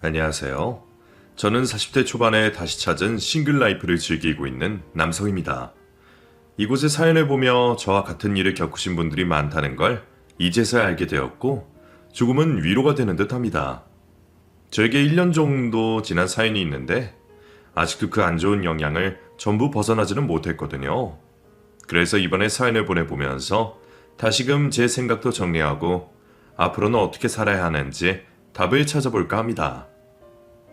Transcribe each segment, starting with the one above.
안녕하세요. 저는 40대 초반에 다시 찾은 싱글 라이프를 즐기고 있는 남성입니다. 이곳의 사연을 보며 저와 같은 일을 겪으신 분들이 많다는 걸 이제서야 알게 되었고 조금은 위로가 되는 듯 합니다. 저에게 1년 정도 지난 사연이 있는데 아직도 그 안 좋은 영향을 전부 벗어나지는 못했거든요. 그래서 이번에 사연을 보내보면서 다시금 제 생각도 정리하고 앞으로는 어떻게 살아야 하는지 답을 찾아볼까 합니다.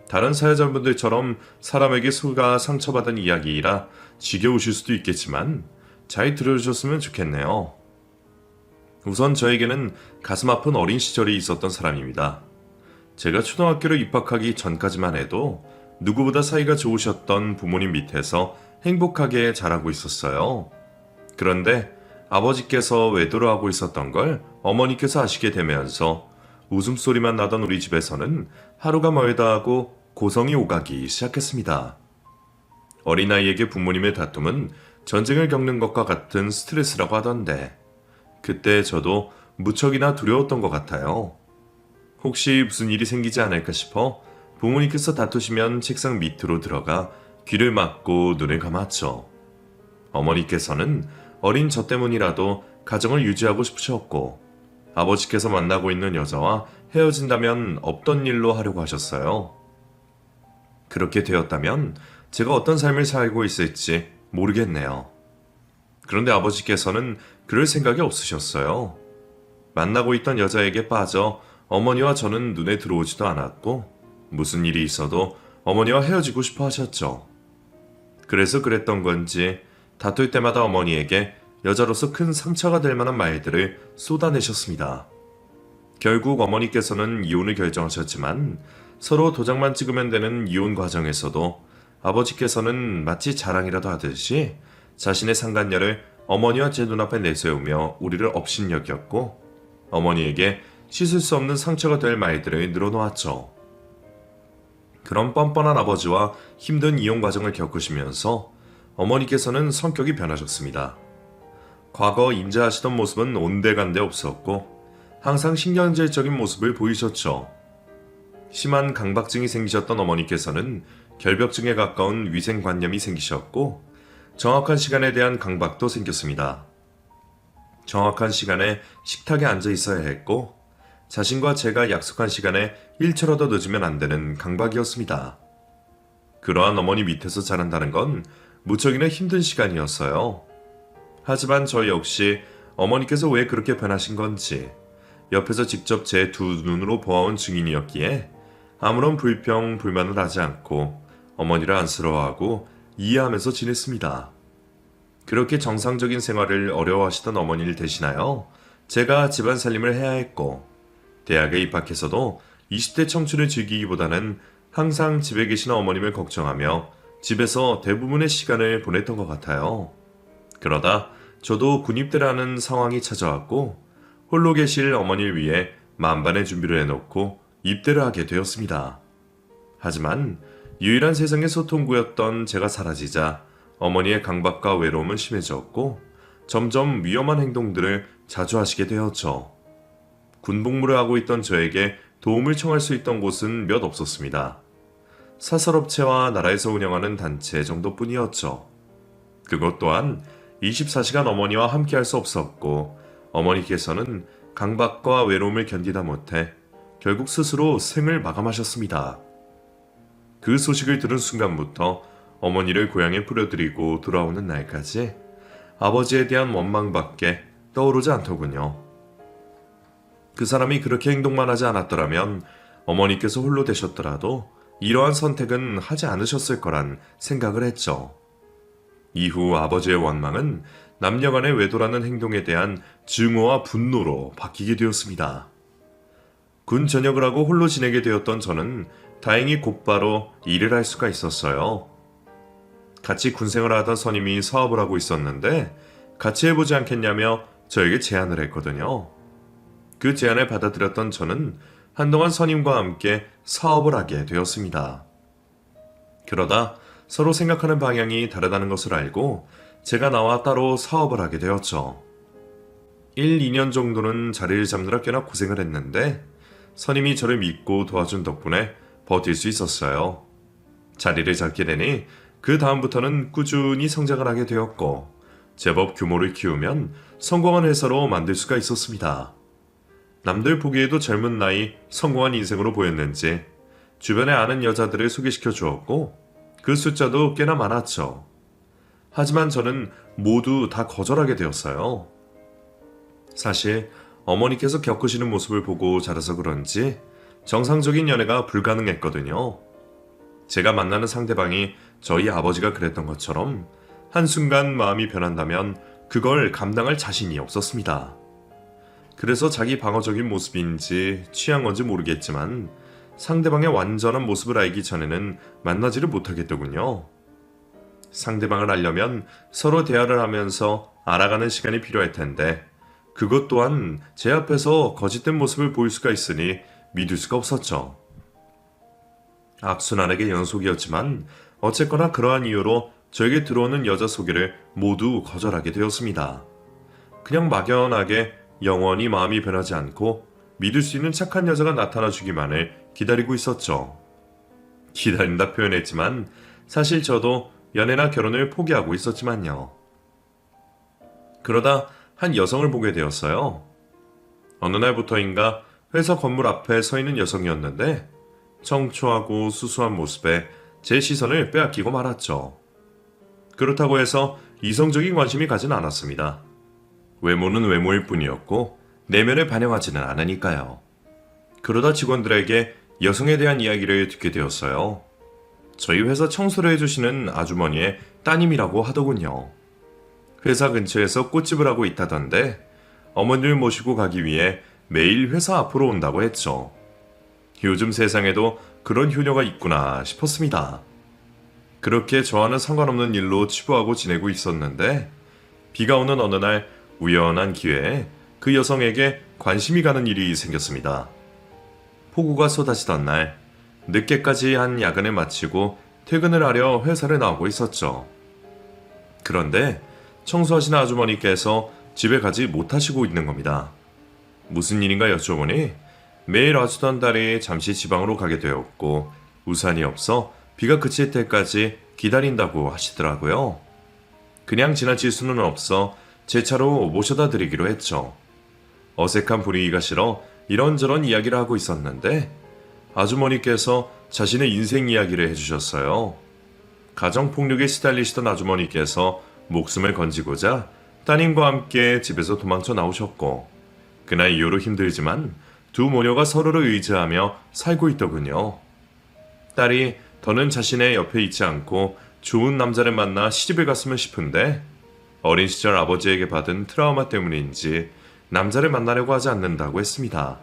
다른 사연자분들처럼 사람에게 속아 상처받은 이야기이라 지겨우실 수도 있겠지만 잘 들어주셨으면 좋겠네요. 우선 저에게는 가슴 아픈 어린 시절이 있었던 사람입니다. 제가 초등학교를 입학하기 전까지만 해도 누구보다 사이가 좋으셨던 부모님 밑에서 행복하게 자라고 있었어요. 그런데 아버지께서 외도를 하고 있었던 걸 어머니께서 아시게 되면서 웃음소리만 나던 우리 집에서는 하루가 멀다 하고 고성이 오가기 시작했습니다. 어린아이에게 부모님의 다툼은 전쟁을 겪는 것과 같은 스트레스라고 하던데 그때 저도 무척이나 두려웠던 것 같아요. 혹시 무슨 일이 생기지 않을까 싶어 부모님께서 다투시면 책상 밑으로 들어가 귀를 막고 눈을 감았죠. 어머니께서는 어린 저 때문이라도 가정을 유지하고 싶으셨고 아버지께서 만나고 있는 여자와 헤어진다면 없던 일로 하려고 하셨어요. 그렇게 되었다면 제가 어떤 삶을 살고 있을지 모르겠네요. 그런데 아버지께서는 그럴 생각이 없으셨어요. 만나고 있던 여자에게 빠져 어머니와 저는 눈에 들어오지도 않았고 무슨 일이 있어도 어머니와 헤어지고 싶어 하셨죠. 그래서 그랬던 건지 다툴 때마다 어머니에게 여자로서 큰 상처가 될 만한 말들을 쏟아내셨습니다. 결국 어머니께서는 이혼을 결정하셨지만 서로 도장만 찍으면 되는 이혼 과정에서도 아버지께서는 마치 자랑이라도 하듯이 자신의 상간녀를 어머니와 제 눈앞에 내세우며 우리를 업신여겼고 어머니에게 씻을 수 없는 상처가 될 말들을 늘어놓았죠. 그런 뻔뻔한 아버지와 힘든 이혼 과정을 겪으시면서 어머니께서는 성격이 변하셨습니다. 과거 인자하시던 모습은 온데간데 없었고 항상 신경질적인 모습을 보이셨죠. 심한 강박증이 생기셨던 어머니께서는 결벽증에 가까운 위생관념이 생기셨고 정확한 시간에 대한 강박도 생겼습니다. 정확한 시간에 식탁에 앉아 있어야 했고 자신과 제가 약속한 시간에 1초라도 늦으면 안 되는 강박이었습니다. 그러한 어머니 밑에서 자란다는 건 무척이나 힘든 시간이었어요. 하지만 저 역시 어머니께서 왜 그렇게 변하신 건지 옆에서 직접 제 두 눈으로 보아온 증인이었기에 아무런 불평, 불만을 하지 않고 어머니를 안쓰러워하고 이해하면서 지냈습니다. 그렇게 정상적인 생활을 어려워하시던 어머니를 대신하여 제가 집안 살림을 해야 했고 대학에 입학해서도 20대 청춘을 즐기기보다는 항상 집에 계신 어머님을 걱정하며 집에서 대부분의 시간을 보냈던 것 같아요. 그러다 저도 군입대라는 상황이 찾아왔고 홀로 계실 어머니를 위해 만반의 준비를 해놓고 입대를 하게 되었습니다. 하지만 유일한 세상의 소통구였던 제가 사라지자 어머니의 강박과 외로움은 심해졌고 점점 위험한 행동들을 자주 하시게 되었죠. 군복무를 하고 있던 저에게 도움을 청할 수 있던 곳은 몇 없었습니다. 사설업체와 나라에서 운영하는 단체 정도뿐이었죠. 그것 또한 24시간 어머니와 함께할 수 없었고 어머니께서는 강박과 외로움을 견디다 못해 결국 스스로 생을 마감하셨습니다. 그 소식을 들은 순간부터 어머니를 고향에 뿌려드리고 돌아오는 날까지 아버지에 대한 원망밖에 떠오르지 않더군요. 그 사람이 그렇게 행동만 하지 않았더라면 어머니께서 홀로 되셨더라도 이러한 선택은 하지 않으셨을 거란 생각을 했죠. 이후 아버지의 원망은 남녀간의 외도라는 행동에 대한 증오와 분노로 바뀌게 되었습니다. 군 전역을 하고 홀로 지내게 되었던 저는 다행히 곧바로 일을 할 수가 있었어요. 같이 군생활을 하던 선임이 사업을 하고 있었는데 같이 해보지 않겠냐며 저에게 제안을 했거든요. 그 제안을 받아들였던 저는 한동안 선임과 함께 사업을 하게 되었습니다. 그러다 서로 생각하는 방향이 다르다는 것을 알고 제가 나와 따로 사업을 하게 되었죠. 1, 2년 정도는 자리를 잡느라 꽤나 고생을 했는데 선임이 저를 믿고 도와준 덕분에 버틸 수 있었어요. 자리를 잡게 되니 그 다음부터는 꾸준히 성장을 하게 되었고 제법 규모를 키우면 성공한 회사로 만들 수가 있었습니다. 남들 보기에도 젊은 나이 성공한 인생으로 보였는지 주변에 아는 여자들을 소개시켜 주었고 그 숫자도 꽤나 많았죠. 하지만 저는 모두 다 거절하게 되었어요. 사실 어머니께서 겪으시는 모습을 보고 자라서 그런지 정상적인 연애가 불가능했거든요. 제가 만나는 상대방이 저희 아버지가 그랬던 것처럼 한순간 마음이 변한다면 그걸 감당할 자신이 없었습니다. 그래서 자기 방어적인 모습인지 취한 건지 모르겠지만 상대방의 완전한 모습을 알기 전에는 만나지를 못하겠더군요. 상대방을 알려면 서로 대화를 하면서 알아가는 시간이 필요할 텐데 그것 또한 제 앞에서 거짓된 모습을 보일 수가 있으니 믿을 수가 없었죠. 악순환의 연속이었지만 어쨌거나 그러한 이유로 저에게 들어오는 여자 소개를 모두 거절하게 되었습니다. 그냥 막연하게 영원히 마음이 변하지 않고 믿을 수 있는 착한 여자가 나타나 주기만을 기다리고 있었죠. 기다린다 표현했지만 사실 저도 연애나 결혼을 포기하고 있었지만요. 그러다 한 여성을 보게 되었어요. 어느 날부터인가 회사 건물 앞에 서 있는 여성이었는데 청초하고 수수한 모습에 제 시선을 빼앗기고 말았죠. 그렇다고 해서 이성적인 관심이 가진 않았습니다. 외모는 외모일 뿐이었고 내면을 반영하지는 않으니까요. 그러다 직원들에게 여성에 대한 이야기를 듣게 되었어요. 저희 회사 청소를 해주시는 아주머니의 따님이라고 하더군요. 회사 근처에서 꽃집을 하고 있다던데 어머니를 모시고 가기 위해 매일 회사 앞으로 온다고 했죠. 요즘 세상에도 그런 효녀가 있구나 싶었습니다. 그렇게 저와는 상관없는 일로 치부하고 지내고 있었는데 비가 오는 어느 날 우연한 기회에 그 여성에게 관심이 가는 일이 생겼습니다. 폭우가 쏟아지던 날 늦게까지 한 야근을 마치고 퇴근을 하려 회사를 나오고 있었죠. 그런데 청소하시는 아주머니께서 집에 가지 못하시고 있는 겁니다. 무슨 일인가 여쭤보니 매일 와주던 딸이 잠시 지방으로 가게 되었고 우산이 없어 비가 그칠 때까지 기다린다고 하시더라고요. 그냥 지나칠 수는 없어 제 차로 모셔다 드리기로 했죠. 어색한 분위기가 싫어 이런저런 이야기를 하고 있었는데 아주머니께서 자신의 인생 이야기를 해주셨어요. 가정폭력에 시달리시던 아주머니께서 목숨을 건지고자 따님과 함께 집에서 도망쳐 나오셨고 그날 이후로 힘들지만 두 모녀가 서로를 의지하며 살고 있더군요. 딸이 더는 자신의 옆에 있지 않고 좋은 남자를 만나 시집을 갔으면 싶은데 어린 시절 아버지에게 받은 트라우마 때문인지 남자를 만나려고 하지 않는다고 했습니다.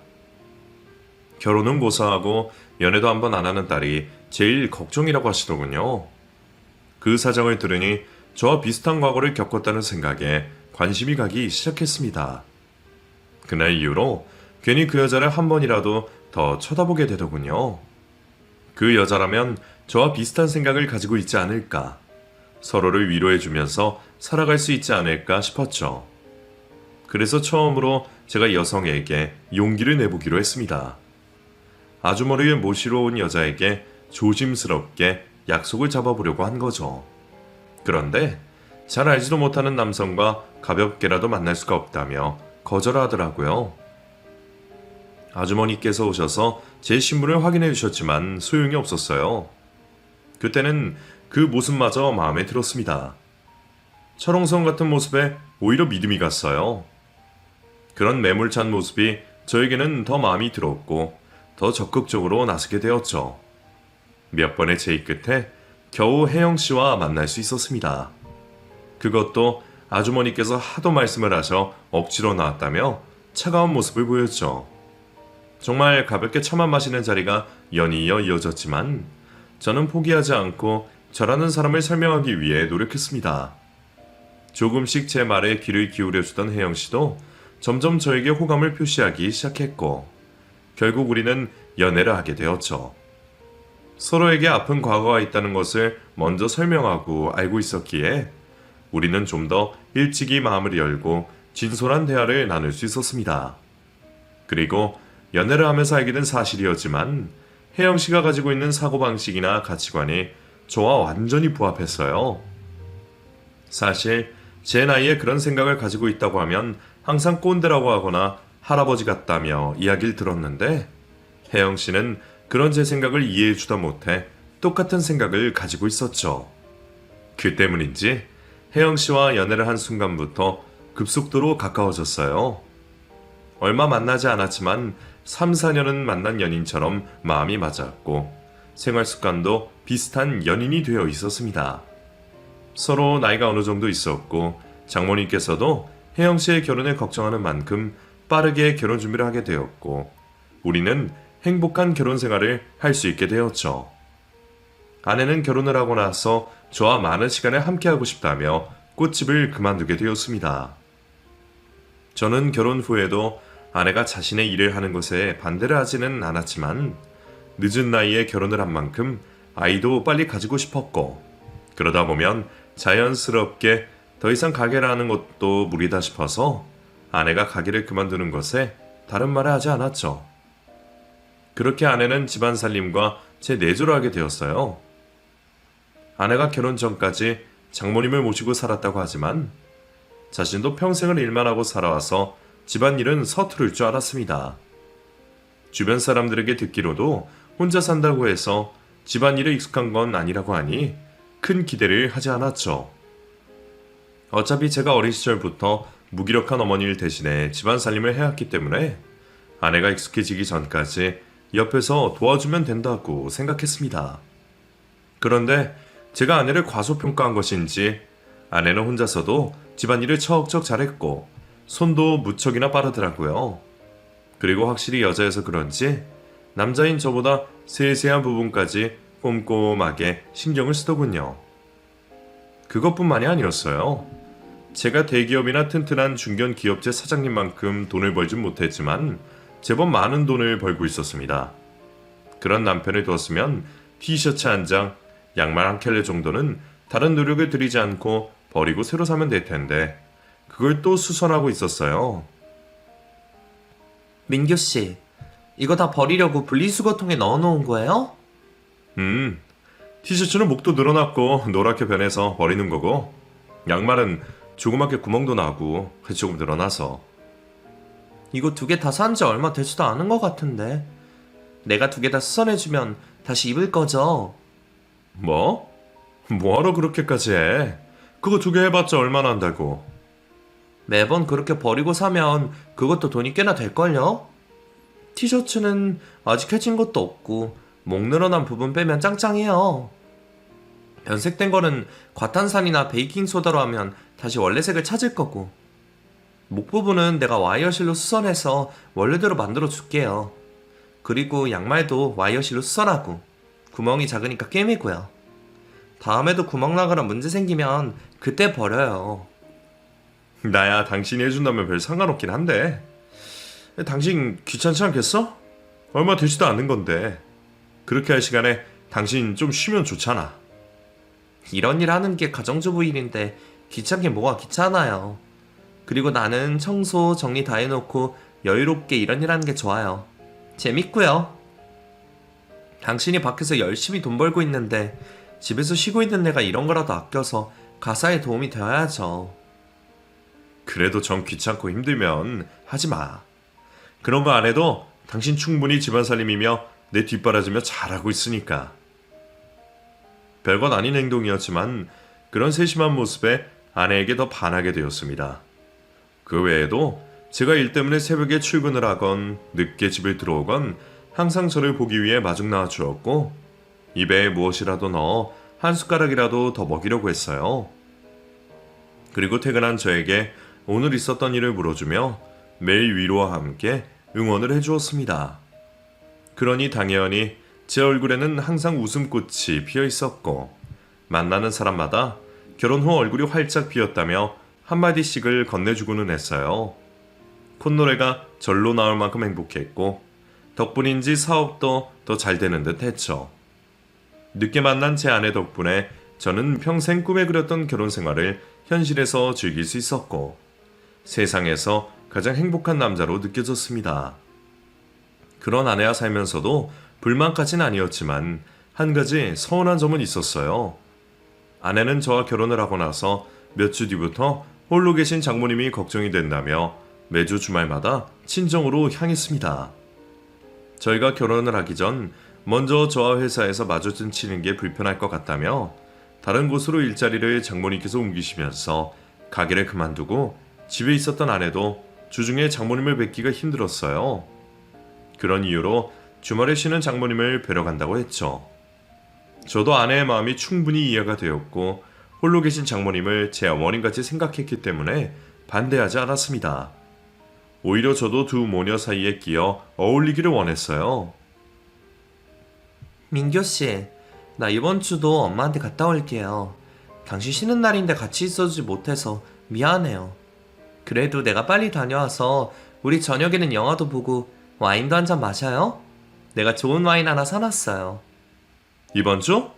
결혼은 고사하고 연애도 한번 안 하는 딸이 제일 걱정이라고 하시더군요. 그 사정을 들으니 저와 비슷한 과거를 겪었다는 생각에 관심이 가기 시작했습니다. 그날 이후로 괜히 그 여자를 한 번이라도 더 쳐다보게 되더군요. 그 여자라면 저와 비슷한 생각을 가지고 있지 않을까, 서로를 위로해주면서 살아갈 수 있지 않을까 싶었죠. 그래서 처음으로 제가 여성에게 용기를 내보기로 했습니다. 아주머니를 모시러 온 여자에게 조심스럽게 약속을 잡아보려고 한 거죠. 그런데 잘 알지도 못하는 남성과 가볍게라도 만날 수가 없다며 거절하더라고요. 아주머니께서 오셔서 제 신분을 확인해 주셨지만 소용이 없었어요. 그때는 그 모습마저 마음에 들었습니다. 철옹성 같은 모습에 오히려 믿음이 갔어요. 그런 매몰찬 모습이 저에게는 더 마음이 들었고 더 적극적으로 나서게 되었죠. 몇 번의 제의 끝에 겨우 혜영 씨와 만날 수 있었습니다. 그것도 아주머니께서 하도 말씀을 하셔 억지로 나왔다며 차가운 모습을 보였죠. 정말 가볍게 차만 마시는 자리가 연이어 이어졌지만 저는 포기하지 않고 저라는 사람을 설명하기 위해 노력했습니다. 조금씩 제 말에 귀를 기울여주던 혜영 씨도 점점 저에게 호감을 표시하기 시작했고 결국 우리는 연애를 하게 되었죠. 서로에게 아픈 과거가 있다는 것을 먼저 설명하고 알고 있었기에 우리는 좀 더 일찍이 마음을 열고 진솔한 대화를 나눌 수 있었습니다. 그리고 연애를 하면서 알게 된 사실이었지만 혜영 씨가 가지고 있는 사고방식이나 가치관이 저와 완전히 부합했어요. 사실 제 나이에 그런 생각을 가지고 있다고 하면 항상 꼰대라고 하거나 할아버지 같다며 이야기를 들었는데 혜영 씨는 그런 제 생각을 이해해주다 못해 똑같은 생각을 가지고 있었죠. 그 때문인지 혜영 씨와 연애를 한 순간부터 급속도로 가까워졌어요. 얼마 만나지 않았지만 3, 4년은 만난 연인처럼 마음이 맞았고 생활 습관도 비슷한 연인이 되어 있었습니다. 서로 나이가 어느 정도 있었고 장모님께서도 혜영 씨의 결혼을 걱정하는 만큼 빠르게 결혼 준비를 하게 되었고 우리는 행복한 결혼 생활을 할 수 있게 되었죠. 아내는 결혼을 하고 나서 저와 많은 시간을 함께하고 싶다며 꽃집을 그만두게 되었습니다. 저는 결혼 후에도 아내가 자신의 일을 하는 것에 반대를 하지는 않았지만 늦은 나이에 결혼을 한 만큼 아이도 빨리 가지고 싶었고 그러다 보면 자연스럽게 더 이상 가게를 하는 것도 무리다 싶어서 아내가 가게를 그만두는 것에 다른 말을 하지 않았죠. 그렇게 아내는 집안 살림과 제 내조를 하게 되었어요. 아내가 결혼 전까지 장모님을 모시고 살았다고 하지만 자신도 평생을 일만 하고 살아와서 집안일은 서투를 줄 알았습니다. 주변 사람들에게 듣기로도 혼자 산다고 해서 집안일에 익숙한 건 아니라고 하니 큰 기대를 하지 않았죠. 어차피 제가 어린 시절부터 무기력한 어머니를 대신해 집안 살림을 해왔기 때문에 아내가 익숙해지기 전까지 옆에서 도와주면 된다고 생각했습니다. 그런데 제가 아내를 과소평가한 것인지 아내는 혼자서도 집안일을 척척 잘했고 손도 무척이나 빠르더라고요. 그리고 확실히 여자여서 그런지 남자인 저보다 세세한 부분까지 꼼꼼하게 신경을 쓰더군요. 그것뿐만이 아니었어요. 제가 대기업이나 튼튼한 중견기업체 사장님만큼 돈을 벌진 못했지만 제법 많은 돈을 벌고 있었습니다. 그런 남편을 두었으면 티셔츠 한 장, 양말 한 켤레 정도는 다른 노력을 들이지 않고 버리고 새로 사면 될 텐데 그걸 또 수선하고 있었어요. 민규씨, 이거 다 버리려고 분리수거통에 넣어놓은 거예요? 티셔츠는 목도 늘어났고 노랗게 변해서 버리는 거고 양말은 조그맣게 구멍도 나고 조금 늘어나서. 이거 2개 다 산 지 얼마 되지도 않은 것 같은데. 내가 2개 다 수선해주면 다시 입을 거죠? 뭐? 뭐하러 그렇게까지 해? 그거 2개 해봤자 얼마나 한다고. 매번 그렇게 버리고 사면 그것도 돈이 꽤나 될걸요? 티셔츠는 아직 해진 것도 없고 목 늘어난 부분 빼면 짱짱해요. 변색된 거는 과탄산이나 베이킹소다로 하면 다시 원래 색을 찾을 거고 목 부분은 내가 와이어실로 수선해서 원래대로 만들어 줄게요. 그리고 양말도 와이어실로 수선하고 구멍이 작으니까 꿰매고요. 다음에도 구멍 나거나 문제 생기면 그때 버려요. 나야 당신이 해준다면 별 상관없긴 한데 당신 귀찮지 않겠어? 얼마 되지도 않는 건데 그렇게 할 시간에 당신 좀 쉬면 좋잖아. 이런 일 하는 게 가정주부 일인데 귀찮게 뭐가 귀찮아요. 그리고 나는 청소, 정리 다 해놓고 여유롭게 이런 일 하는 게 좋아요. 재밌고요. 당신이 밖에서 열심히 돈 벌고 있는데 집에서 쉬고 있는 내가 이런 거라도 아껴서 가사에 도움이 되어야죠. 그래도 정 귀찮고 힘들면 하지 마. 그런 거 안 해도 당신 충분히 집안 살림이며 내 뒷바라지며 잘하고 있으니까. 별건 아닌 행동이었지만 그런 세심한 모습에 아내에게 더 반하게 되었습니다. 그 외에도 제가 일 때문에 새벽에 출근을 하건 늦게 집에 들어오건 항상 저를 보기 위해 마중 나와 주었고 입에 무엇이라도 넣어 한 숟가락이라도 더 먹이려고 했어요. 그리고 퇴근한 저에게 오늘 있었던 일을 물어주며 매일 위로와 함께 응원을 해주었습니다. 그러니 당연히 제 얼굴에는 항상 웃음꽃이 피어 있었고 만나는 사람마다 결혼 후 얼굴이 활짝 피었다며 한마디씩을 건네주고는 했어요. 콧노래가 절로 나올 만큼 행복했고 덕분인지 사업도 더 잘 되는 듯 했죠. 늦게 만난 제 아내 덕분에 저는 평생 꿈에 그렸던 결혼 생활을 현실에서 즐길 수 있었고 세상에서 가장 행복한 남자로 느껴졌습니다. 그런 아내와 살면서도 불만까진 아니었지만 한 가지 서운한 점은 있었어요. 아내는 저와 결혼을 하고 나서 몇 주 뒤부터 홀로 계신 장모님이 걱정이 된다며 매주 주말마다 친정으로 향했습니다. 저희가 결혼을 하기 전 먼저 저와 회사에서 마주치는 게 불편할 것 같다며 다른 곳으로 일자리를 장모님께서 옮기시면서 가게를 그만두고 집에 있었던 아내도 주중에 장모님을 뵙기가 힘들었어요. 그런 이유로 주말에 쉬는 장모님을 뵈러 간다고 했죠. 저도 아내의 마음이 충분히 이해가 되었고 홀로 계신 장모님을 제 어머님같이 생각했기 때문에 반대하지 않았습니다. 오히려 저도 두 모녀 사이에 끼어 어울리기를 원했어요. 민교씨, 나 이번 주도 엄마한테 갔다 올게요. 당신 쉬는 날인데 같이 있어주지 못해서 미안해요. 그래도 내가 빨리 다녀와서 우리 저녁에는 영화도 보고 와인도 한잔 마셔요? 내가 좋은 와인 하나 사놨어요. 이번 주?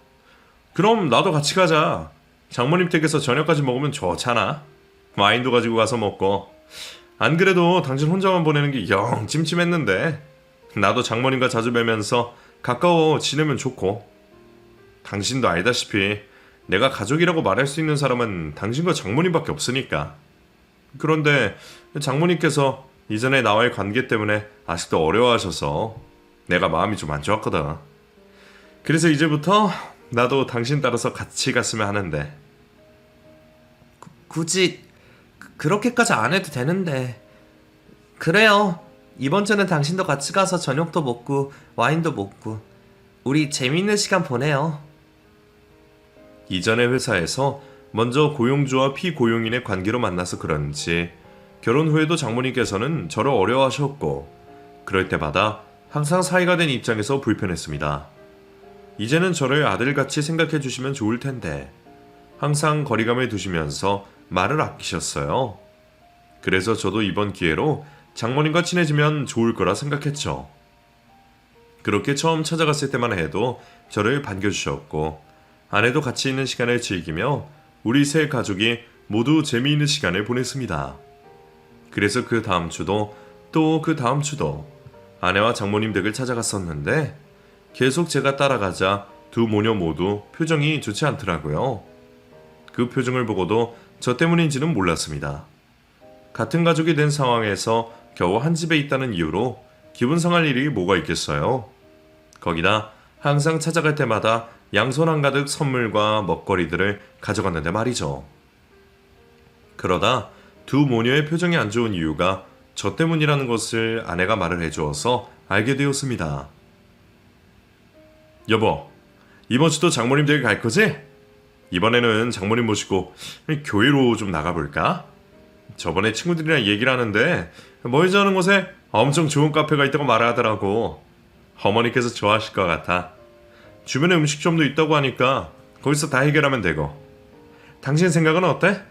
그럼 나도 같이 가자. 장모님 댁에서 저녁까지 먹으면 좋잖아. 와인도 가지고 가서 먹고. 안 그래도 당신 혼자만 보내는 게 영 찜찜했는데 나도 장모님과 자주 뵈면서 가까워 지내면 좋고. 당신도 알다시피 내가 가족이라고 말할 수 있는 사람은 당신과 장모님밖에 없으니까. 그런데 장모님께서 이전에 나와의 관계 때문에 아직도 어려워하셔서 내가 마음이 좀 안 좋았거든. 그래서 이제부터 나도 당신 따라서 같이 갔으면 하는데. 굳이 그렇게까지 안 해도 되는데. 그래요. 이번 주는 당신도 같이 가서 저녁도 먹고 와인도 먹고 우리 재미있는 시간 보내요. 이전의 회사에서 먼저 고용주와 피고용인의 관계로 만나서 그런지 결혼 후에도 장모님께서는 저를 어려워하셨고 그럴 때마다 항상 사이가 된 입장에서 불편했습니다. 이제는 저를 아들같이 생각해 주시면 좋을 텐데 항상 거리감을 두시면서 말을 아끼셨어요. 그래서 저도 이번 기회로 장모님과 친해지면 좋을 거라 생각했죠. 그렇게 처음 찾아갔을 때만 해도 저를 반겨주셨고 아내도 같이 있는 시간을 즐기며 우리 세 가족이 모두 재미있는 시간을 보냈습니다. 그래서 그 다음 주도 또 그 다음 주도 아내와 장모님 댁을 찾아갔었는데 계속 제가 따라가자 두 모녀 모두 표정이 좋지 않더라고요. 그 표정을 보고도 저 때문인지는 몰랐습니다. 같은 가족이 된 상황에서 겨우 한 집에 있다는 이유로 기분 상할 일이 뭐가 있겠어요. 거기다 항상 찾아갈 때마다 양손 한가득 선물과 먹거리들을 가져갔는데 말이죠. 그러다 두 모녀의 표정이 안 좋은 이유가 저 때문이라는 것을 아내가 말을 해주어서 알게 되었습니다. 여보, 이번 주도 장모님 댁에 갈 거지? 이번에는 장모님 모시고 교회로 좀 나가볼까? 저번에 친구들이랑 얘기를 하는데 멀지 않은 곳에 엄청 좋은 카페가 있다고 말하더라고. 어머니께서 좋아하실 것 같아. 주변에 음식점도 있다고 하니까 거기서 다 해결하면 되고. 당신 생각은 어때?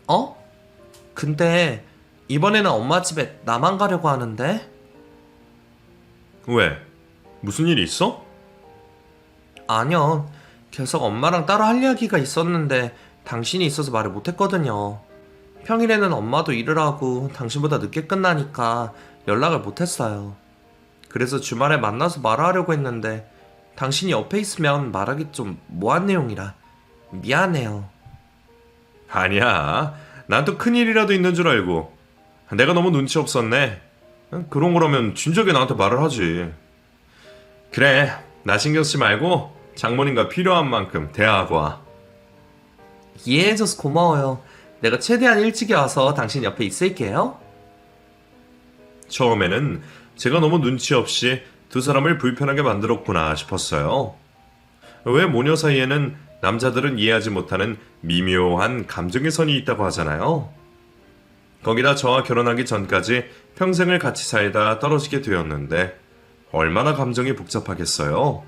어? 근데 이번에는 엄마 집에 나만 가려고 하는데? 왜? 무슨 일이 있어? 아니요. 계속 엄마랑 따로 할 이야기가 있었는데 당신이 있어서 말을 못했거든요. 평일에는 엄마도 일을 하고 당신보다 늦게 끝나니까 연락을 못했어요. 그래서 주말에 만나서 말하려고 했는데 당신이 옆에 있으면 말하기 좀 뭐한 내용이라 미안해요. 아니야. 난 또 큰일이라도 있는 줄 알고. 내가 너무 눈치 없었네. 그런 거라면 진작에 나한테 말을 하지. 그래, 나 신경 쓰지 말고 장모님과 필요한 만큼 대화하고 와. 이해해줘서 고마워요. 내가 최대한 일찍 와서 당신 옆에 있을게요. 처음에는 제가 너무 눈치 없이 두 사람을 불편하게 만들었구나 싶었어요. 왜 모녀 사이에는 남자들은 이해하지 못하는 미묘한 감정의 선이 있다고 하잖아요. 거기다 저와 결혼하기 전까지 평생을 같이 살다 떨어지게 되었는데 얼마나 감정이 복잡하겠어요.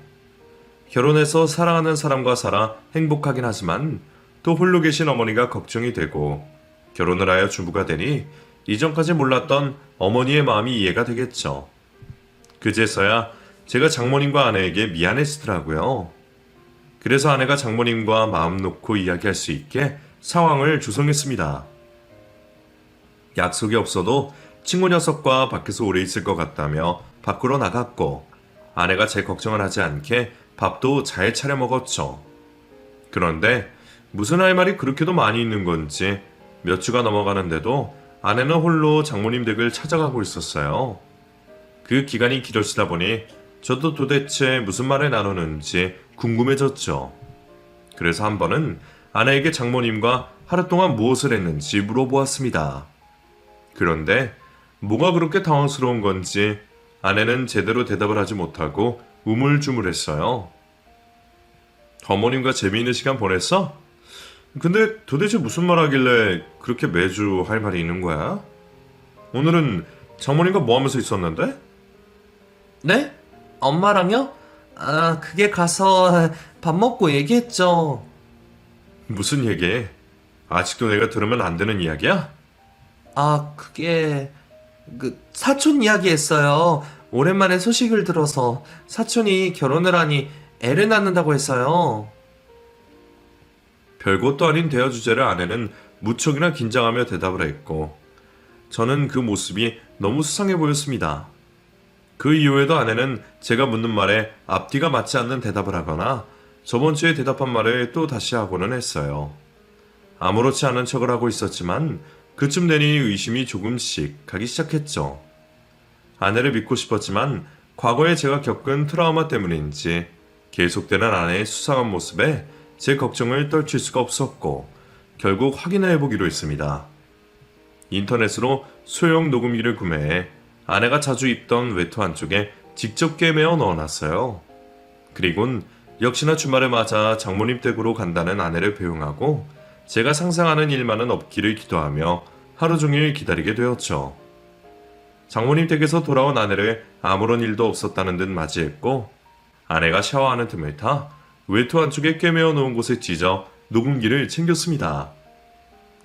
결혼해서 사랑하는 사람과 살아 행복하긴 하지만 또 홀로 계신 어머니가 걱정이 되고 결혼을 하여 주부가 되니 이전까지 몰랐던 어머니의 마음이 이해가 되겠죠. 그제서야 제가 장모님과 아내에게 미안해지더라고요. 그래서 아내가 장모님과 마음 놓고 이야기할 수 있게 상황을 조성했습니다. 약속이 없어도 친구 녀석과 밖에서 오래 있을 것 같다며 밖으로 나갔고 아내가 제 걱정을 하지 않게 밥도 잘 차려 먹었죠. 그런데 무슨 할 말이 그렇게도 많이 있는 건지 몇 주가 넘어가는데도 아내는 홀로 장모님 댁을 찾아가고 있었어요. 그 기간이 길어지다 보니 저도 도대체 무슨 말을 나누는지 궁금해졌죠. 그래서 한 번은 아내에게 장모님과 하루 동안 무엇을 했는지 물어보았습니다. 그런데 뭐가 그렇게 당황스러운 건지 아내는 제대로 대답을 하지 못하고 우물쭈물했어요. 어머님과 재미있는 시간 보냈어? 근데 도대체 무슨 말 하길래 그렇게 매주 할 말이 있는 거야? 오늘은 장모님과 뭐 하면서 있었는데? 네? 엄마랑요? 아, 그게 가서 밥 먹고 얘기했죠. 무슨 얘기? 아직도 내가 들으면 안 되는 이야기야? 아, 그게 사촌 이야기했어요. 오랜만에 소식을 들어서 사촌이 결혼을 하니 애를 낳는다고 했어요. 별것도 아닌 대화 주제를 아내는 무척이나 긴장하며 대답을 했고 저는 그 모습이 너무 수상해 보였습니다. 그 이후에도 아내는 제가 묻는 말에 앞뒤가 맞지 않는 대답을 하거나 저번 주에 대답한 말을 또 다시 하고는 했어요. 아무렇지 않은 척을 하고 있었지만 그쯤 되니 의심이 조금씩 가기 시작했죠. 아내를 믿고 싶었지만 과거에 제가 겪은 트라우마 때문인지 계속되는 아내의 수상한 모습에 제 걱정을 떨칠 수가 없었고 결국 확인해 보기로 했습니다. 인터넷으로 소형 녹음기를 구매해 아내가 자주 입던 외투 안쪽에 직접 꿰매어 넣어놨어요. 그리곤 역시나 주말을 맞아 장모님 댁으로 간다는 아내를 배웅하고 제가 상상하는 일만은 없기를 기도하며 하루 종일 기다리게 되었죠. 장모님 댁에서 돌아온 아내를 아무런 일도 없었다는 듯 맞이했고 아내가 샤워하는 틈을 타 외투 안쪽에 꿰매어 놓은 곳에 찢어 녹음기를 챙겼습니다.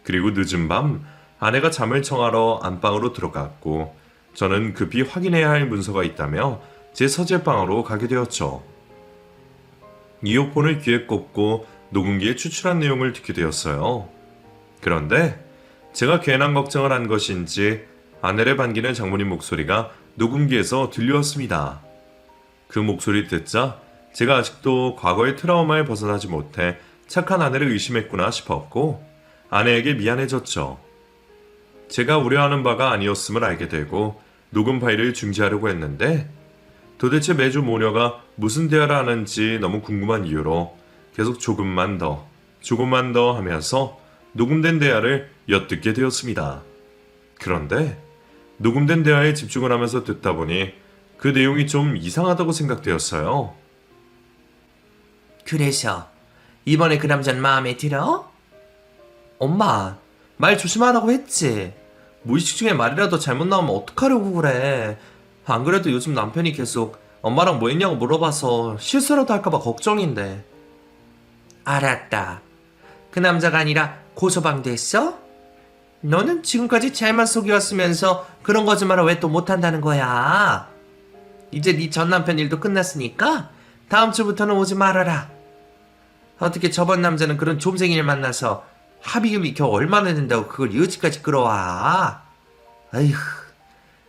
그리고 늦은 밤 아내가 잠을 청하러 안방으로 들어갔고 저는 급히 확인해야 할 문서가 있다며 제 서재방으로 가게 되었죠. 이어폰을 귀에 꽂고 녹음기에 추출한 내용을 듣게 되었어요. 그런데 제가 괜한 걱정을 한 것인지 아내를 반기는 장모님 목소리가 녹음기에서 들려왔습니다. 그 목소리 듣자 제가 아직도 과거의 트라우마에 벗어나지 못해 착한 아내를 의심했구나 싶었고 아내에게 미안해졌죠. 제가 우려하는 바가 아니었음을 알게 되고 녹음 파일을 중지하려고 했는데 도대체 매주 모녀가 무슨 대화를 하는지 너무 궁금한 이유로 계속 조금만 더 하면서 녹음된 대화를 엿듣게 되었습니다. 그런데 녹음된 대화에 집중을 하면서 듣다 보니 그 내용이 좀 이상하다고 생각되었어요. 그래서 이번에 그 남자는 마음에 들어? 엄마, 말 조심하라고 했지. 무의식 중에 말이라도 잘못 나오면 어떡하려고 그래. 안 그래도 요즘 남편이 계속 엄마랑 뭐 했냐고 물어봐서 실수라도 할까봐 걱정인데. 알았다. 그 남자가 아니라 고소방 됐어? 너는 지금까지 잘만 속여왔으면서 그런 거짓말을 왜 또 못한다는 거야? 이제 네 전 남편 일도 끝났으니까 다음 주부터는 오지 말아라. 어떻게 저번 남자는 그런 좀생이를 만나서 합의금이 겨우 얼마나 된다고 그걸 여지까지 끌어와. 아휴,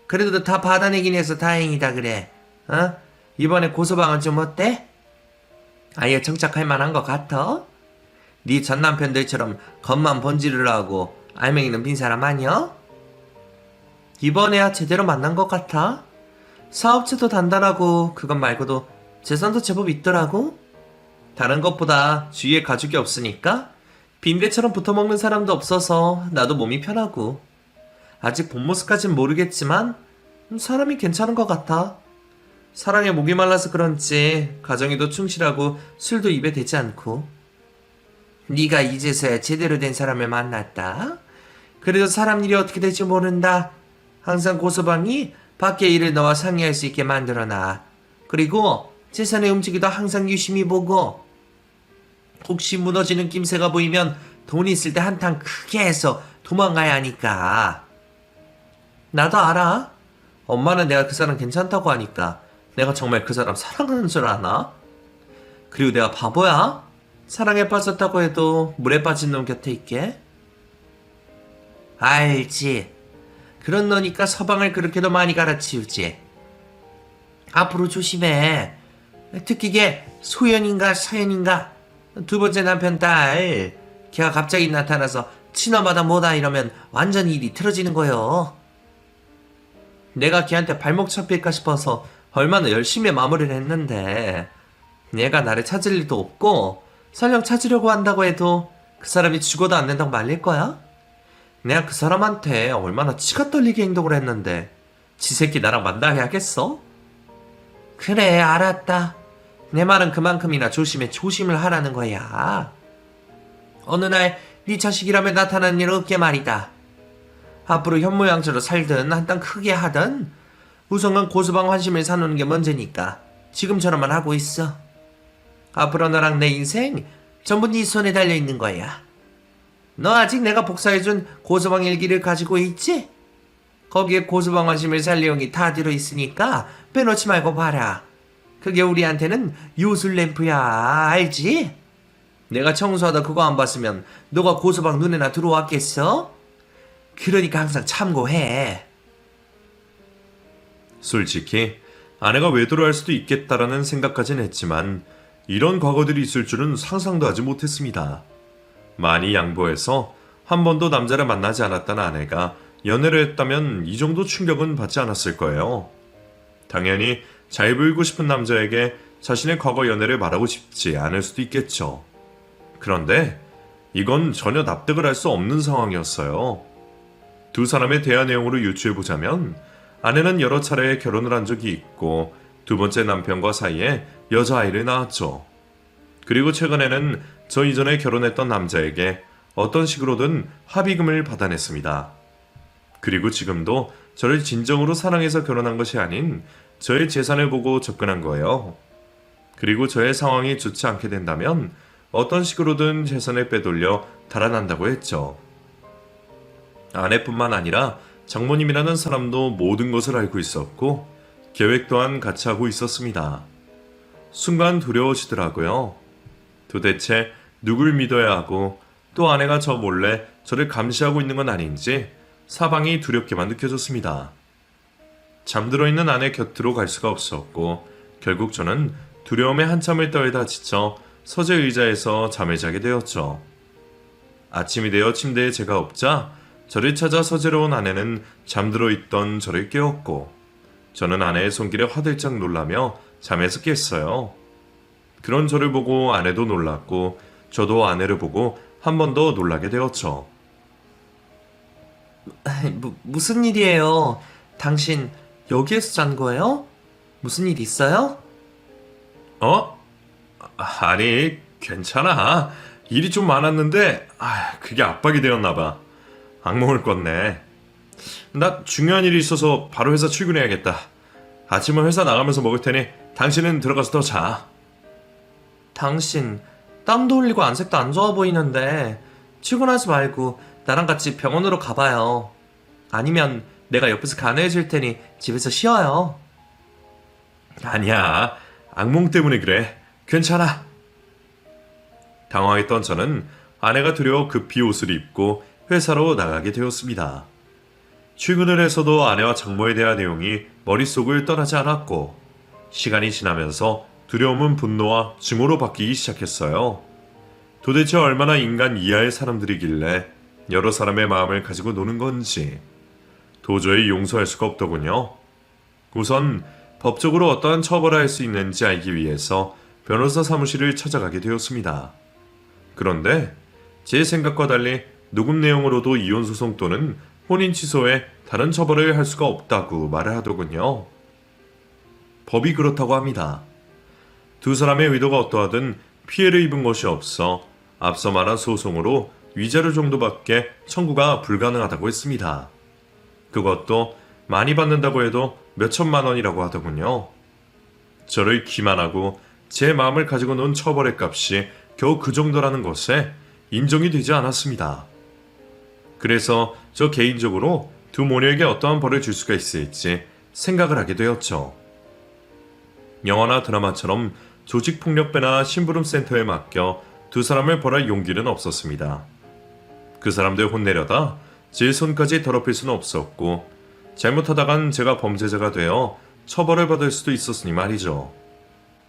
그래도 다 받아내긴 해서 다행이다 그래. 어? 이번에 고소방은 좀 어때? 아예 정착할 만한 것 같아? 네 전 남편들처럼 겉만 번지르르하고 알맹이는 빈 사람 아니야? 이번에야 제대로 만난 것 같아. 사업체도 단단하고 그것 말고도 재산도 제법 있더라고. 다른 것보다 주위에 가족이 없으니까 빈대처럼 붙어먹는 사람도 없어서 나도 몸이 편하고. 아직 본 모습까진 모르겠지만 사람이 괜찮은 것 같아. 사랑에 목이 말라서 그런지 가정에도 충실하고 술도 입에 대지 않고. 네가 이제서야 제대로 된 사람을 만났다. 그래도 사람 일이 어떻게 될지 모른다. 항상 고소방이 밖에 일을 너와 상의할 수 있게 만들어놔. 그리고 재산의 움직이도 항상 유심히 보고. 혹시 무너지는 낌새가 보이면 돈 있을 때 한탕 크게 해서 도망가야 하니까. 나도 알아. 엄마는 내가 그 사람 괜찮다고 하니까 내가 정말 그 사람 사랑하는 줄 아나? 그리고 내가 바보야? 사랑에 빠졌다고 해도 물에 빠진 놈 곁에 있게? 알지. 그런 너니까 서방을 그렇게도 많이 갈아치우지. 앞으로 조심해. 특히 걔 소연인가 서연인가 두 번째 남편 딸. 걔가 갑자기 나타나서 친엄마다 뭐다 이러면 완전히 일이 틀어지는 거요. 내가 걔한테 발목 잡힐까 싶어서 얼마나 열심히 마무리를 했는데 얘가 나를 찾을 일도 없고 설령 찾으려고 한다고 해도 그 사람이 죽어도 안 된다고 말릴 거야? 내가 그 사람한테 얼마나 치가 떨리게 행동을 했는데 지 새끼 나랑 만나야겠어? 그래 알았다. 내 말은 그만큼이나 조심을 하라는 거야. 어느 날 네 자식이라면 나타나는 일 없게 말이다. 앞으로 현모양처로 살든 한 땅 크게 하든 우선은 고소방 환심을 사놓는 게 먼저니까 지금처럼만 하고 있어. 앞으로 너랑 내 인생 전부 네 손에 달려있는 거야. 너 아직 내가 복사해준 고소방 일기를 가지고 있지? 거기에 고소방 환심을 살 내용이 다 들어있으니까 빼놓지 말고 봐라. 그게 우리한테는 요술 램프야. 알지? 내가 청소하다 그거 안 봤으면 너가 고소방 눈에나 들어왔겠어? 그러니까 항상 참고해. 솔직히 아내가 외도를 할 수도 있겠다라는 생각까진 했지만 이런 과거들이 있을 줄은 상상도 하지 못했습니다. 많이 양보해서 한 번도 남자를 만나지 않았던 아내가 연애를 했다면 이 정도 충격은 받지 않았을 거예요. 당연히 잘 보이고 싶은 남자에게 자신의 과거 연애를 말하고 싶지 않을 수도 있겠죠. 그런데 이건 전혀 납득을 할 수 없는 상황이었어요. 두 사람의 대화 내용으로 유추해보자면 아내는 여러 차례 결혼을 한 적이 있고 두 번째 남편과 사이에 여자아이를 낳았죠. 그리고 최근에는 저 이전에 결혼했던 남자에게 어떤 식으로든 합의금을 받아냈습니다. 그리고 지금도 저를 진정으로 사랑해서 결혼한 것이 아닌 저의 재산을 보고 접근한 거예요. 그리고 저의 상황이 좋지 않게 된다면 어떤 식으로든 재산을 빼돌려 달아난다고 했죠. 아내뿐만 아니라 장모님이라는 사람도 모든 것을 알고 있었고 계획 또한 같이 하고 있었습니다. 순간 두려워지더라고요. 도대체 누굴 믿어야 하고 또 아내가 저 몰래 저를 감시하고 있는 건 아닌지 사방이 두렵게만 느껴졌습니다. 잠들어 있는 아내 곁으로 갈 수가 없었고 결국 저는 두려움에 한참을 떨다 지쳐 서재 의자에서 잠을 자게 되었죠. 아침이 되어 침대에 제가 없자 저를 찾아 서재로 온 아내는 잠들어 있던 저를 깨웠고 저는 아내의 손길에 화들짝 놀라며 잠에서 깼어요. 그런 저를 보고 아내도 놀랐고 저도 아내를 보고 한 번 더 놀라게 되었죠. 무슨 일이에요? 당신 여기에서 잔 거예요? 무슨 일 있어요? 아니 괜찮아. 일이 좀 많았는데 그게 압박이 되었나봐. 악몽을 꿨네. 나 중요한 일이 있어서 바로 회사 출근해야겠다. 아침은 회사 나가면서 먹을 테니 당신은 들어가서 더 자. 당신 땀도 흘리고 안색도 안 좋아 보이는데 출근하지 말고 나랑 같이 병원으로 가봐요. 아니면 내가 옆에서 간호해 줄 테니 집에서 쉬어요. 아니야. 악몽 때문에 그래. 괜찮아. 당황했던 저는 아내가 두려워 급히 옷을 입고 회사로 나가게 되었습니다. 출근을 해서도 아내와 장모에 대한 내용이 머릿속을 떠나지 않았고 시간이 지나면서 두려움은 분노와 증오로 바뀌기 시작했어요. 도대체 얼마나 인간 이하의 사람들이길래 여러 사람의 마음을 가지고 노는 건지 도저히 용서할 수가 없더군요. 우선 법적으로 어떠한 처벌을 할 수 있는지 알기 위해서 변호사 사무실을 찾아가게 되었습니다. 그런데 제 생각과 달리 녹음 내용으로도 이혼소송 또는 혼인 취소에 다른 처벌을 할 수가 없다고 말을 하더군요. 법이 그렇다고 합니다. 두 사람의 의도가 어떠하든 피해를 입은 것이 없어 앞서 말한 소송으로 위자료 정도밖에 청구가 불가능하다고 했습니다. 그것도 많이 받는다고 해도 몇천만 원이라고 하더군요. 저를 기만하고 제 마음을 가지고 논 처벌의 값이 겨우 그 정도라는 것에 인정이 되지 않았습니다. 그래서 저 개인적으로 두 모녀에게 어떠한 벌을 줄 수가 있을지 생각을 하게 되었죠. 영화나 드라마처럼 조직폭력배나 심부름센터에 맡겨 두 사람을 벌할 용기는 없었습니다. 그 사람들 혼내려다 제 손까지 더럽힐 수는 없었고 잘못하다간 제가 범죄자가 되어 처벌을 받을 수도 있었으니 말이죠.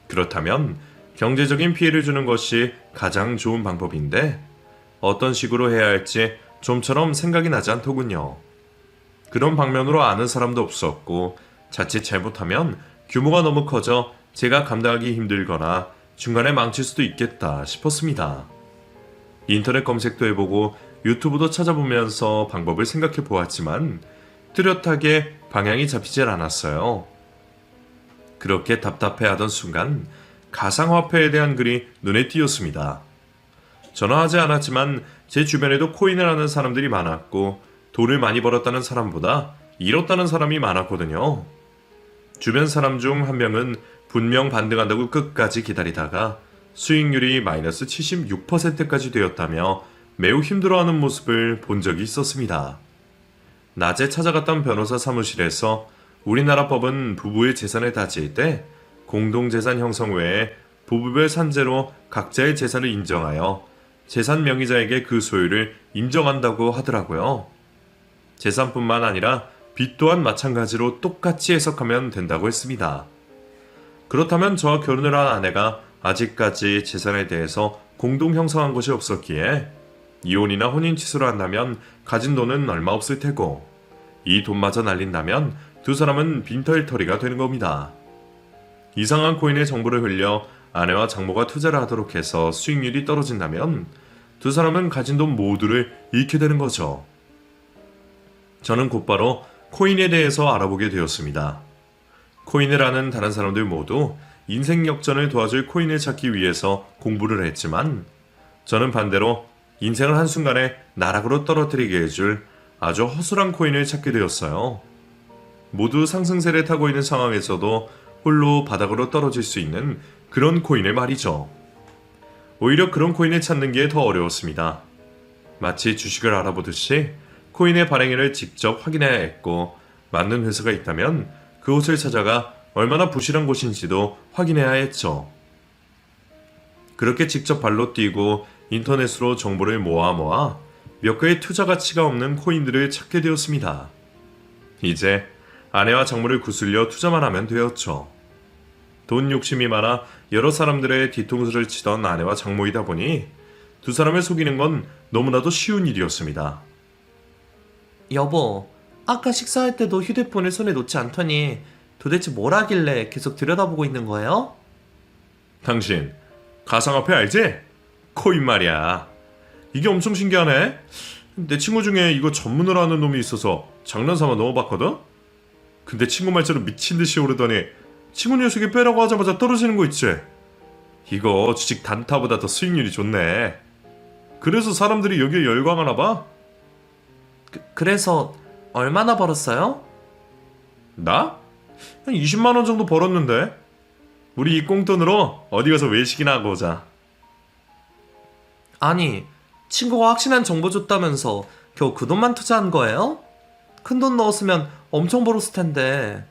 그렇다면 경제적인 피해를 주는 것이 가장 좋은 방법인데 어떤 식으로 해야 할지 좀처럼 생각이 나지 않더군요. 그런 방면으로 아는 사람도 없었고 자칫 잘못하면 규모가 너무 커져 제가 감당하기 힘들거나 중간에 망칠 수도 있겠다 싶었습니다. 인터넷 검색도 해보고 유튜브도 찾아보면서 방법을 생각해 보았지만 뚜렷하게 방향이 잡히질 않았어요. 그렇게 답답해하던 순간 가상화폐에 대한 글이 눈에 띄었습니다. 저는 하지 않았지만 제 주변에도 코인을 하는 사람들이 많았고 돈을 많이 벌었다는 사람보다 잃었다는 사람이 많았거든요. 주변 사람 중 한 명은 분명 반등한다고 끝까지 기다리다가 수익률이 마이너스 76%까지 되었다며 매우 힘들어하는 모습을 본 적이 있었습니다. 낮에 찾아갔던 변호사 사무실에서 우리나라 법은 부부의 재산을 다질 때 공동재산 형성 외에 부부별 산재로 각자의 재산을 인정하여 재산 명의자에게 그 소유를 인정한다고 하더라고요. 재산뿐만 아니라 빚 또한 마찬가지로 똑같이 해석하면 된다고 했습니다. 그렇다면 저와 결혼을 한 아내가 아직까지 재산에 대해서 공동 형성한 것이 없었기에 이혼이나 혼인 취소를 한다면 가진 돈은 얼마 없을 테고 이 돈마저 날린다면 두 사람은 빈털터리가 되는 겁니다. 이상한 코인의 정보를 흘려 아내와 장모가 투자를 하도록 해서 수익률이 떨어진다면 두 사람은 가진 돈 모두를 잃게 되는 거죠. 저는 곧바로 코인에 대해서 알아보게 되었습니다. 코인을 아는 다른 사람들 모두 인생 역전을 도와줄 코인을 찾기 위해서 공부를 했지만 저는 반대로 인생을 한순간에 나락으로 떨어뜨리게 해줄 아주 허술한 코인을 찾게 되었어요. 모두 상승세를 타고 있는 상황에서도 홀로 바닥으로 떨어질 수 있는 그런 코인을 말이죠. 오히려 그런 코인을 찾는 게 더 어려웠습니다. 마치 주식을 알아보듯이 코인의 발행일을 직접 확인해야 했고 맞는 회사가 있다면 그곳을 찾아가 얼마나 부실한 곳인지도 확인해야 했죠. 그렇게 직접 발로 뛰고 인터넷으로 정보를 모아 몇 개의 투자 가치가 없는 코인들을 찾게 되었습니다. 이제 아내와 장모를 구슬려 투자만 하면 되었죠. 돈 욕심이 많아 여러 사람들의 뒤통수를 치던 아내와 장모이다 보니 두 사람을 속이는 건 너무나도 쉬운 일이었습니다. 여보, 아까 식사할 때도 휴대폰을 손에 놓지 않더니 도대체 뭘 하길래 계속 들여다보고 있는 거예요? 당신 가상화폐 알지? 코인 말이야. 이게 엄청 신기하네. 내 친구 중에 이거 전문으로 하는 놈이 있어서 장난삼아 넣어봤거든? 근데 친구 말처럼 미친듯이 오르더니 친구 녀석이 빼라고 하자마자 떨어지는 거 있지? 이거 주식 단타보다 더 수익률이 좋네. 그래서 사람들이 여기에 열광하나 봐? 그래서 얼마나 벌었어요? 나? 한 20만 원 정도 벌었는데. 우리 이 꽁돈으로 어디 가서 외식이나 하고 오자. 아니, 친구가 확실한 정보 줬다면서 겨우 그 돈만 투자한 거예요? 큰 돈 넣었으면 엄청 벌었을 텐데.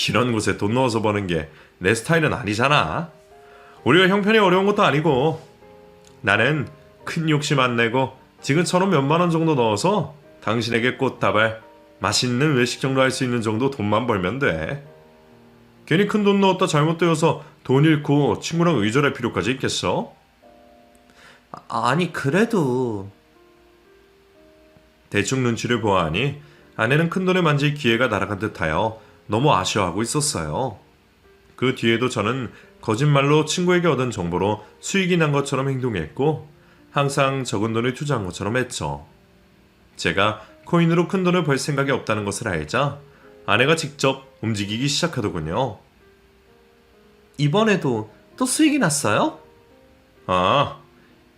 이런 곳에 돈 넣어서 버는 게 내 스타일은 아니잖아. 우리가 형편이 어려운 것도 아니고 나는 큰 욕심 안 내고 지금처럼 몇만 원 정도 넣어서 당신에게 꽃다발 맛있는 외식 정도 할 수 있는 정도 돈만 벌면 돼. 괜히 큰 돈 넣었다 잘못되어서 돈 잃고 친구랑 의절할 필요까지 있겠어? 아니, 그래도... 대충 눈치를 보아하니 아내는 큰 돈을 만질 기회가 날아간 듯하여 너무 아쉬워하고 있었어요. 그 뒤에도 저는 거짓말로 친구에게 얻은 정보로 수익이 난 것처럼 행동했고 항상 적은 돈을 투자한 것처럼 했죠. 제가 코인으로 큰 돈을 벌 생각이 없다는 것을 알자 아내가 직접 움직이기 시작하더군요. 이번에도 또 수익이 났어요? 아,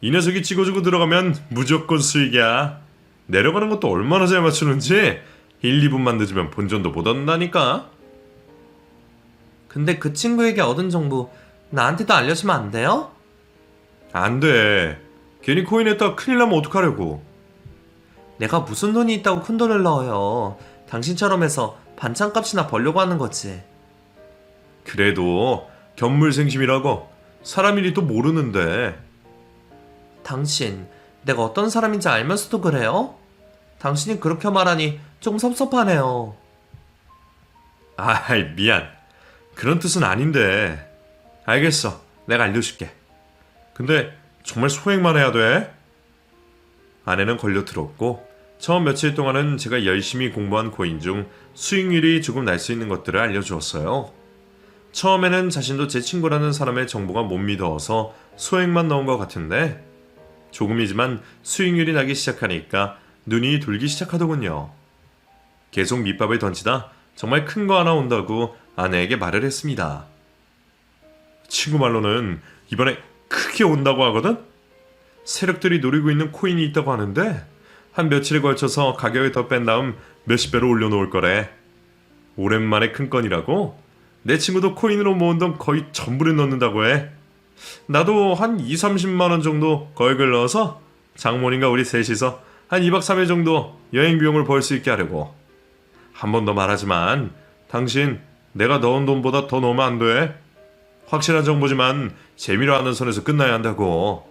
이 녀석이 찍어주고 들어가면 무조건 수익이야. 내려가는 것도 얼마나 잘 맞추는지 1, 2분만 늦으면 본전도 못 얻는다니까. 근데 그 친구에게 얻은 정보 나한테도 알려주면 안 돼요? 안 돼. 괜히 코인에다가 큰일 나면 어떡하려고. 내가 무슨 돈이 있다고 큰 돈을 넣어요. 당신처럼 해서 반찬값이나 벌려고 하는 거지. 그래도 견물생심이라고 사람 일이 또 모르는데. 당신, 내가 어떤 사람인지 알면서도 그래요? 당신이 그렇게 말하니 좀 섭섭하네요. 아이, 미안. 그런 뜻은 아닌데. 알겠어. 내가 알려줄게. 근데 정말 소액만 해야 돼? 아내는 걸려들었고 처음 며칠 동안은 제가 열심히 공부한 코인 중 수익률이 조금 날 수 있는 것들을 알려주었어요. 처음에는 자신도 제 친구라는 사람의 정보가 못 믿어서 소액만 넣은 것 같은데 조금이지만 수익률이 나기 시작하니까 눈이 돌기 시작하더군요. 계속 밑밥을 던지다 정말 큰 거 하나 온다고 아내에게 말을 했습니다. 친구 말로는 이번에 크게 온다고 하거든? 세력들이 노리고 있는 코인이 있다고 하는데 한 며칠에 걸쳐서 가격을 더 뺀 다음 몇십 배로 올려놓을 거래. 오랜만에 큰 건이라고? 내 친구도 코인으로 모은 돈 거의 전부를 넣는다고 해. 나도 한 2, 30만 원 정도 거액을 넣어서 장모님과 우리 셋이서 한 2박 3일 정도 여행 비용을 벌 수 있게 하려고. 한 번 더 말하지만 당신 내가 넣은 돈보다 더 넣으면 안 돼. 확실한 정보지만 재미로 하는 선에서 끝나야 한다고.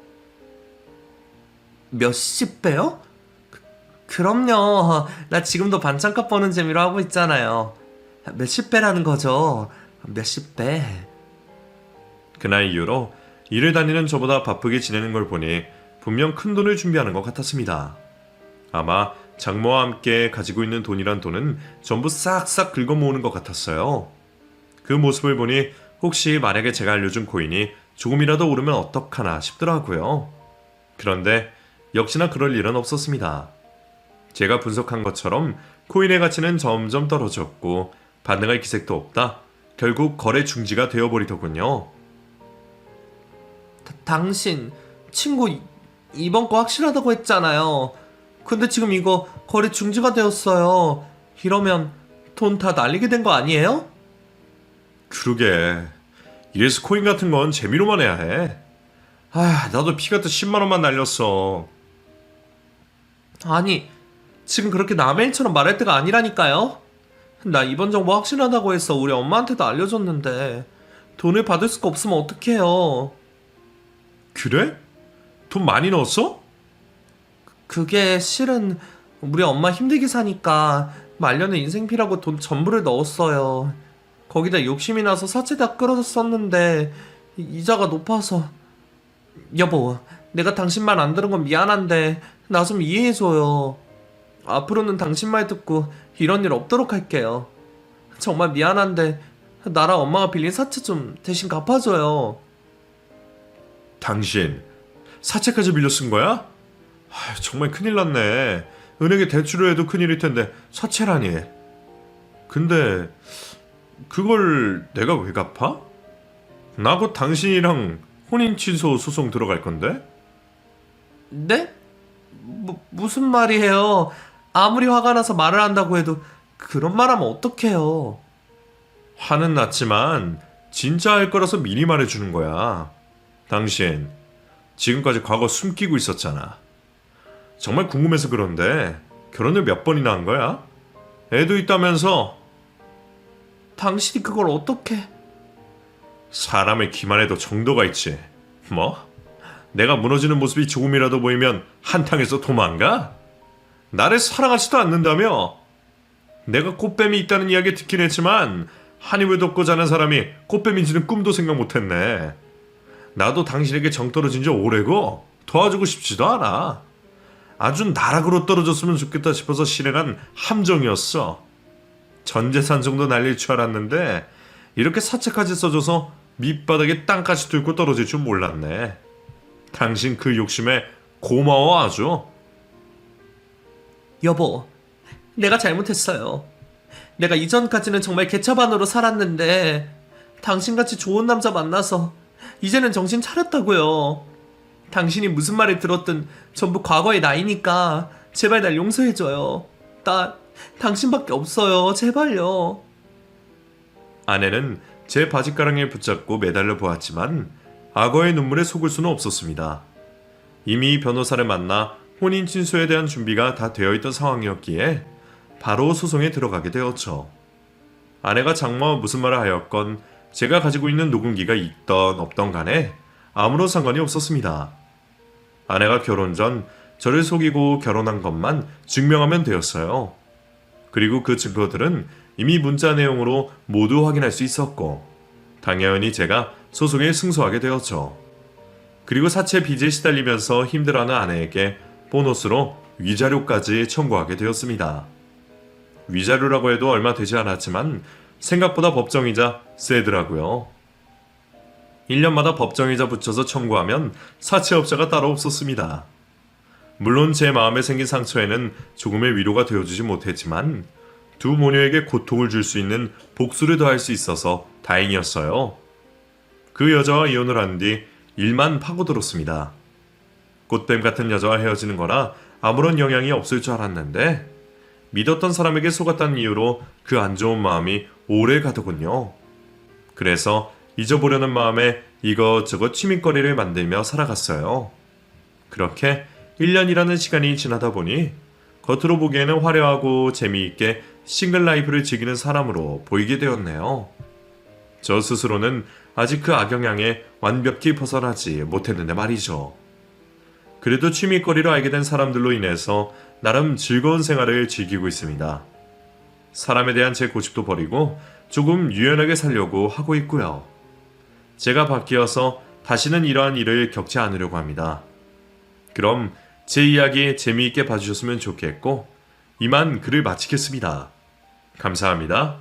몇십 배요? 그럼요. 나 지금도 반찬값 버는 재미로 하고 있잖아요. 몇십 배라는 거죠. 몇십 배. 그날 이후로 일을 다니는 저보다 바쁘게 지내는 걸 보니 분명 큰 돈을 준비하는 것 같았습니다. 아마 장모와 함께 가지고 있는 돈이란 돈은 전부 싹싹 긁어 모으는 것 같았어요. 그 모습을 보니 혹시 만약에 제가 알려준 코인이 조금이라도 오르면 어떡하나 싶더라고요. 그런데 역시나 그럴 일은 없었습니다. 제가 분석한 것처럼 코인의 가치는 점점 떨어졌고 반등할 기색도 없다 결국 거래 중지가 되어버리더군요. 당신 친구 이번 거 확실하다고 했잖아요. 근데 지금 이거 거래 중지가 되었어요. 이러면 돈 다 날리게 된 거 아니에요? 그러게. 이래서 코인 같은 건 재미로만 해야 해. 나도 피 같은 10만 원만 날렸어. 아니, 지금 그렇게 남의 일처럼 말할 때가 아니라니까요. 나 이번 정보 확실하다고 해서 우리 엄마한테도 알려줬는데 돈을 받을 수가 없으면 어떡해요. 그래? 돈 많이 넣었어? 그게 실은 우리 엄마 힘들게 사니까 말년에 인생피라고 돈 전부를 넣었어요. 거기다 욕심이 나서 사채 다 끌어줬었는데 이자가 높아서. 여보, 내가 당신 말 안 들은 건 미안한데 나 좀 이해해줘요. 앞으로는 당신 말 듣고 이런 일 없도록 할게요. 정말 미안한데 나랑 엄마가 빌린 사채 좀 대신 갚아줘요. 당신 사채까지 빌려 쓴 거야? 정말 큰일 났네. 은행에 대출을 해도 큰일일 텐데 사채라니. 근데 그걸 내가 왜 갚아? 나 곧 당신이랑 혼인취소 소송 들어갈 건데? 네? 무슨 말이에요? 아무리 화가 나서 말을 한다고 해도 그런 말 하면 어떡해요? 화는 났지만 진짜 할 거라서 미리 말해주는 거야. 당신 지금까지 과거 숨기고 있었잖아. 정말 궁금해서 그런데 결혼을 몇 번이나 한 거야? 애도 있다면서? 당신이 그걸 어떻게... 사람을 기만해도 정도가 있지. 뭐? 내가 무너지는 모습이 조금이라도 보이면 한탕에서 도망가? 나를 사랑하지도 않는다며? 내가 꽃뱀이 있다는 이야기 듣긴 했지만 한 입을 덮고 자는 사람이 꽃뱀인지는 꿈도 생각 못했네. 나도 당신에게 정 떨어진 지 오래고 도와주고 싶지도 않아. 아주 나락으로 떨어졌으면 좋겠다 싶어서 실행한 함정이었어. 전 재산 정도 날릴 줄 알았는데 이렇게 사채까지 써줘서 밑바닥에 땅까지 뚫고 떨어질 줄 몰랐네. 당신 그 욕심에 고마워 아주. 여보, 내가 잘못했어요. 내가 이전까지는 정말 개차반으로 살았는데 당신같이 좋은 남자 만나서 이제는 정신 차렸다고요. 당신이 무슨 말을 들었든 전부 과거의 나이니까 제발 날 용서해줘요. 나 당신밖에 없어요. 제발요. 아내는 제 바지가랑이에 붙잡고 매달려 보았지만 악어의 눈물에 속을 수는 없었습니다. 이미 변호사를 만나 혼인 친소에 대한 준비가 다 되어 있던 상황이었기에 바로 소송에 들어가게 되었죠. 아내가 장모와 무슨 말을 하였건 제가 가지고 있는 녹음기가 있던 없던 간에 아무런 상관이 없었습니다. 아내가 결혼 전 저를 속이고 결혼한 것만 증명하면 되었어요. 그리고 그 증거들은 이미 문자 내용으로 모두 확인할 수 있었고 당연히 제가 소송에 승소하게 되었죠. 그리고 사채 빚에 시달리면서 힘들어하는 아내에게 보너스로 위자료까지 청구하게 되었습니다. 위자료라고 해도 얼마 되지 않았지만 생각보다 법정이자 세더라고요. 1년마다 법정이자 붙여서 청구하면 사채업자가 따로 없었습니다. 물론 제 마음에 생긴 상처에는 조금의 위로가 되어주지 못했지만 두 모녀에게 고통을 줄 수 있는 복수를 더할 수 있어서 다행이었어요. 그 여자와 이혼을 한 뒤 일만 파고들었습니다. 꽃뱀 같은 여자와 헤어지는 거라 아무런 영향이 없을 줄 알았는데 믿었던 사람에게 속았다는 이유로 그 안 좋은 마음이 오래 가더군요. 그래서 잊어보려는 마음에 이것저것 취미거리를 만들며 살아갔어요. 그렇게 1년이라는 시간이 지나다 보니 겉으로 보기에는 화려하고 재미있게 싱글 라이프를 즐기는 사람으로 보이게 되었네요. 저 스스로는 아직 그 악영향에 완벽히 벗어나지 못했는데 말이죠. 그래도 취미거리로 알게 된 사람들로 인해서 나름 즐거운 생활을 즐기고 있습니다. 사람에 대한 제 고집도 버리고 조금 유연하게 살려고 하고 있고요. 제가 바뀌어서 다시는 이러한 일을 겪지 않으려고 합니다. 그럼 제 이야기 재미있게 봐주셨으면 좋겠고 이만 글을 마치겠습니다. 감사합니다.